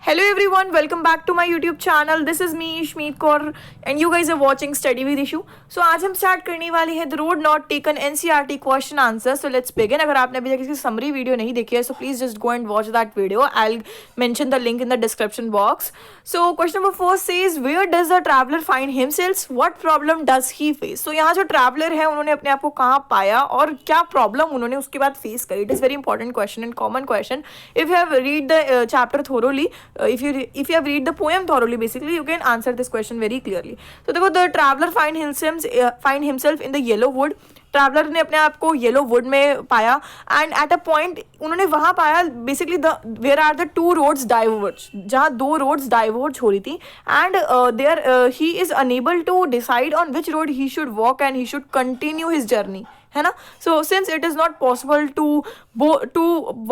Hello everyone, welcome back to my YouTube channel. This is me Shmeet Kaur and you guys are watching Study with Ishu. So आज हम start करने वाले हैं The Road Not Taken NCERT question answer. So let's begin. अगर आपने अभी तक इसकी समरी वीडियो नहीं देखी है so please just go and watch that video. I'll mention the link in the description box. So question number 4 says where does the traveler find himself? What problem does he face? So यहाँ जो traveler है उन्होंने अपने आप को कहाँ पाया और क्या प्रॉब्लम उन्होंने उसके बाद फेस करी. It is very important question and common question. If you have read the chapter thoroughly, if you have read the poem thoroughly, basically you can answer this question very clearly. So देखो the traveler find himself in the yellow wood. Traveller ने अपने आप को yellow would में पाया and at a point उन्होंने वहाँ पाया basically where are the two roads diverge, जहाँ दो रोड्स डाइवर्ज हो रही थी and there he is unable to decide on which road he should walk and he should continue his journey, है ना. So since it is not possible to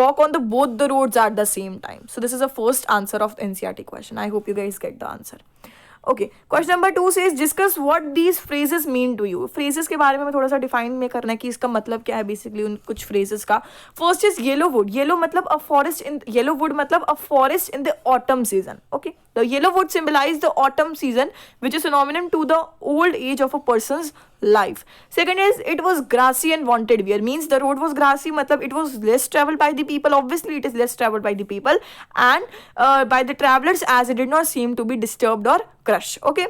walk on the both the roads at the same time. So this is the first answer of NCERT question. I hope you guys get the answer. Okay, question number 2 says discuss what these phrases mean to you. Phrases के बारे में थोड़ा सा define में करना है कि इसका मतलब क्या है बेसिकली उन कुछ फ्रेजेस का. First is yellow wood. Yellow मतलब a forest in yellow wood मतलब a forest in the autumn season. Okay, the yellow wood symbolise the autumn season which is synonymous to the old age of a person's life. Second is it was grassy and wanted wear, means the road was grassy matlab it was less traveled by the people. Obviously it is less traveled by the people and by the travelers as it did not seem to be disturbed or crushed. Okay,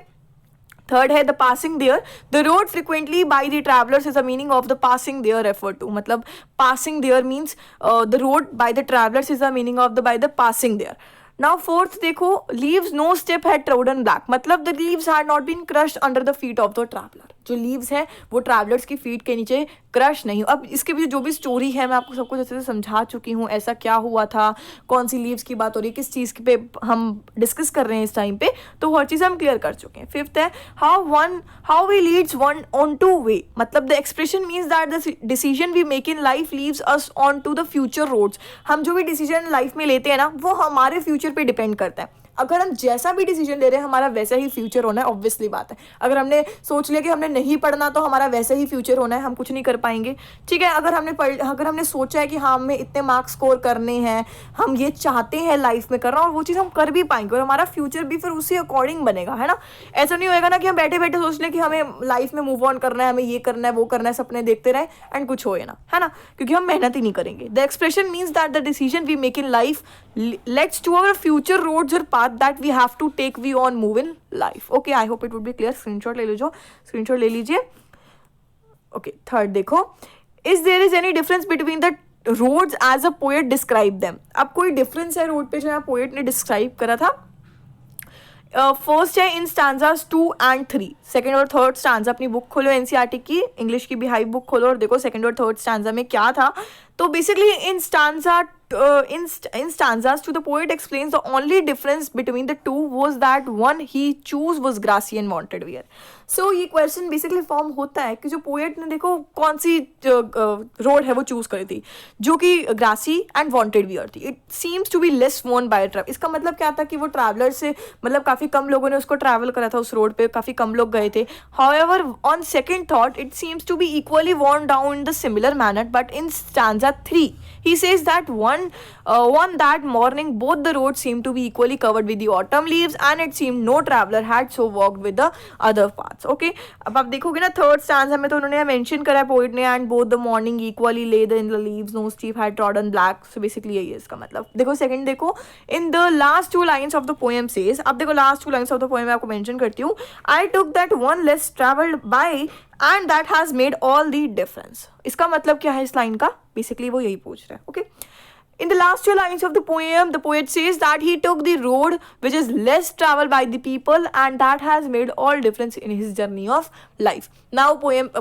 third है the passing there. The road frequently by the travellers is the meaning of the passing there refer to. मतलब passing there means the road by the travellers is the meaning of the by the passing there. Now fourth देखो, leaves no step had trodden black मतलब the leaves had not been crushed under the feet of the traveller. जो leaves हैं वो travellers की feet के नीचे crush नहीं हो. अब इसके पीछे जो भी स्टोरी है मैं आपको सब कुछ अच्छे से समझा चुकी हूँ. ऐसा क्या हुआ था, कौन सी लीव्स की बात हो रही है, किस चीज़ पे हम डिस्कस कर रहे हैं इस टाइम पे, तो हर चीज़ हम क्लियर कर चुके हैं. फिफ्थ है how we leads one on to way मतलब the expression means that the decision we make in life leaves us on to the future roads. हम जो भी डिसीजन लाइफ में लेते हैं ना वो हमारे फ्यूचर पे डिपेंड करता है. अगर हम जैसा भी डिसीजन ले रहे हैं हमारा वैसा ही फ्यूचर होना है. ऑब्वियसली बात है. अगर हमने सोच लिया कि हमने नहीं पढ़ना तो हमारा वैसा ही फ्यूचर होना है, हम कुछ नहीं कर पाएंगे. ठीक है, अगर हमने सोचा है कि हाँ हमें इतने मार्क्स स्कोर करने हैं, हम ये चाहते हैं लाइफ में करना और वो चीज़ हम कर भी पाएंगे और हमारा फ्यूचर भी फिर उसी अकॉर्डिंग बनेगा, है ना. ऐसा नहीं होएगा ना कि हम बैठे बैठे सोच लें कि हमें लाइफ में मूव ऑन करना है, हमें ये करना है वो करना है, सपने देखते रहें एंड कुछ होए ना, है ना, क्योंकि हम मेहनत ही नहीं करेंगे. The expression means that the decision we make in life lets to our future roads और path that we have to take we on move in life. Okay, I hope it would be clear. Screenshot ले लीजिए. Okay, third देखो, is there is any difference between the roads as a poet describe them. अब कोई difference है road पे जो poet ने describe करा था. फर्स्ट है इन स्टांजास 2 and 3. सेकेंड और थर्ड स्टांजा अपनी बुक खोलो एनसीईआरटी की इंग्लिश की भी हाई बुक खोलो और देखो सेकेंड और थर्ड स्टांजा में क्या था. तो basically in stanzas to the poet explains the only difference between the two was that one he chose was grassy and wanted wear. So ये क्वेश्चन बेसिकली फॉर्म होता है कि जो पोएट ने देखो कौन सी रोड है वो चूज करी थी जो कि ग्रासी एंड वांटेड वियर थी. It seems to be less worn by travel. इसका मतलब क्या था कि वो ट्रैवलर से मतलब काफ़ी कम लोगों ने उसको ट्रैवल करा था, उस रोड पे काफ़ी कम लोग गए थे. However on second thought it seems to be equally worn down in the similar manner, but in stanza 3 he says that one that morning both the roads seemed to be equally covered with the autumn leaves and it seemed no traveler had so walked with the other paths. Okay, अब आप देखोगे ना third stanza में तो उन्होंने mention करा है poet ने and both the morning equally lay in the leaves no step had trodden black. So basically यही है इसका मतलब. देखो सेकंड देखो, in the last 2 lines of the poem says. अब देखो last 2 lines of the poem मैं आपको मेंशन करती हूँ. I took that one less travelled by and that has made all the difference. इसका मतलब क्या है इस लाइन का, बेसिकली वो यही पूछ रहा है. Okay, in the last 2 lines of the poem the poet says that he took the road which is less traveled by the people and that has made all difference in his journey of life. now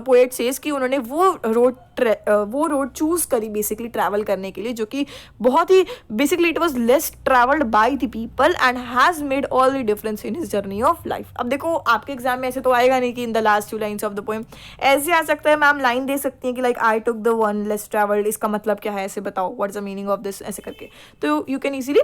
poet says कि उन्होंने वो road choose करी basically travel करने के लिए जो कि बहुत ही basically it was less travelled by the people and has made all the difference in his journey of life. अब देखो आपके एग्जाम में ऐसे तो आएगा नहीं कि इन the last 2 lines of the poem. ऐसे आ सकता है मैम लाइन दे सकती हैं कि like I took the one less travelled, इसका मतलब क्या है ऐसे बताओ, what is the meaning of this, ऐसे करके. तो you can easily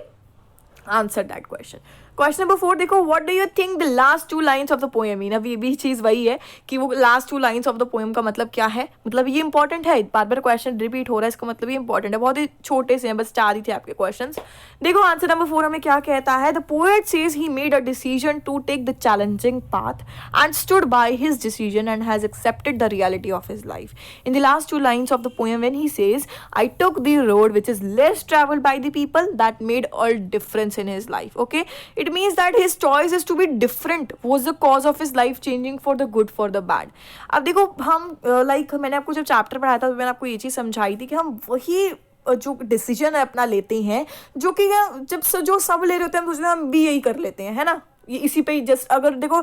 answer that question. Question number 4 देखो, what do you think the last 2 lines of the poem mean. अब ये भी चीज़ वही है कि वो last 2 lines of the poem का मतलब क्या है. मतलब ये इंपॉर्टेंट है, बार बार क्वेश्चन रिपीट हो रहा है, इसका मतलब ये इंपॉर्टेंट है. बहुत ही छोटे से हैं, बस 4 ही थे आपके क्वेश्चंस. देखो आंसर नंबर 4 हमें क्या कहता है. The poet says he made a decision to take the challenging path and stood by his decision and has accepted the reality of his life. In the last 2 lines of the poem when he says I took the road which is less traveled by the people that made all difference in his life. Okay, it means that his choice is to be different was the cause of his life changing for the good for the bad. अब देखो हम like मैंने आपको जब chapter पढ़ाया था तो मैंने आपको ये चीज़ समझाई थी कि हम वही जो डिसीजन है अपना लेते हैं जो कि जब जो सब ले रहे होते हैं हम सोचते हैं हम भी यही कर लेते हैं, है ना. ये इसी पे जस्ट अगर देखो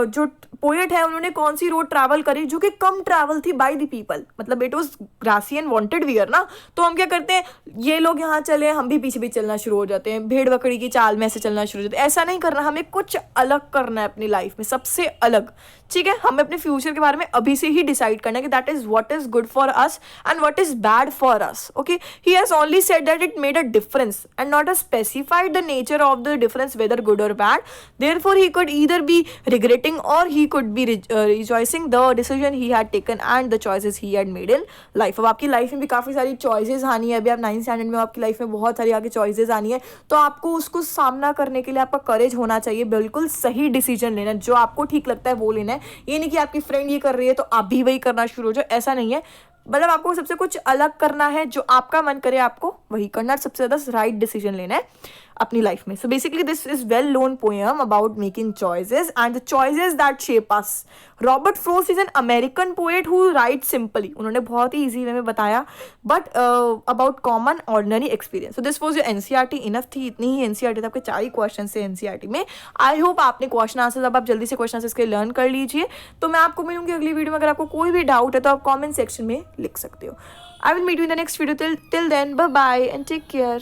जो पोएट है उन्होंने कौन सी रोड ट्रैवल करी जो कि कम ट्रैवल थी बाय द पीपल. मतलब it was grassy and wanted wear ना. तो हम क्या करते हैं, ये लोग यहाँ चले हम भी पीछे भी चलना शुरू हो जाते हैं, भेड़ बकरी की चाल में ऐसे चलना शुरू हो जाते हैं. ऐसा नहीं करना, हमें कुछ अलग करना है अपनी लाइफ में, सबसे अलग. ठीक है, हमें अपने फ्यूचर के बारे में अभी से ही डिसाइड करना है कि that is what is good for us and what is bad for us. Okay, he has only said that it made a difference and not a specified the nature of the difference weather good और bad. Therefore, he could either be regretting or he could be rejoicing the decision he had taken and the choices he had made in life. अब आपकी life में भी काफ़ी सारी choices आनी है. अभी आप 9th स्टैंडर्ड में, आपकी लाइफ में बहुत सारी आगे चॉइसेस आनी है. तो आपको उसको सामना करने के लिए आपका करेज होना चाहिए. बिल्कुल सही डिसीजन लेना, जो आपको ठीक लगता है वो लेना है. ये नहीं कि आपकी फ्रेंड ये कर रही है तो आप भी वही करना शुरू हो जाओ, ऐसा नहीं है. मतलब आपको सबसे कुछ अलग करना है, जो आपका मन करे आपको वही करना, सबसे ज़्यादा राइट डिसीजन लेना है अपनी लाइफ में. So basically this is well known poem about making choices and the choices that shape us. Robert frost is an American poet who right simply. उन्होंने बहुत ही ईजी वे में बताया but about common ordinary experience. So this was your NCERT. Enough थी, इतनी ही NCERT था. आपके 4 ही question थे NCERT में. आई होप आपने क्वेश्चन आंसर, अब आप जल्दी से क्वेश्चन आंसर के लर्न कर लीजिए. तो मैं आपको मिलूंगी अगली वीडियो में. अगर आपको कोई भी डाउट है तो आप कॉमेंट सेक्शन में लिख सकते हो. I will meet you in the next video. Till then, bye bye and take care.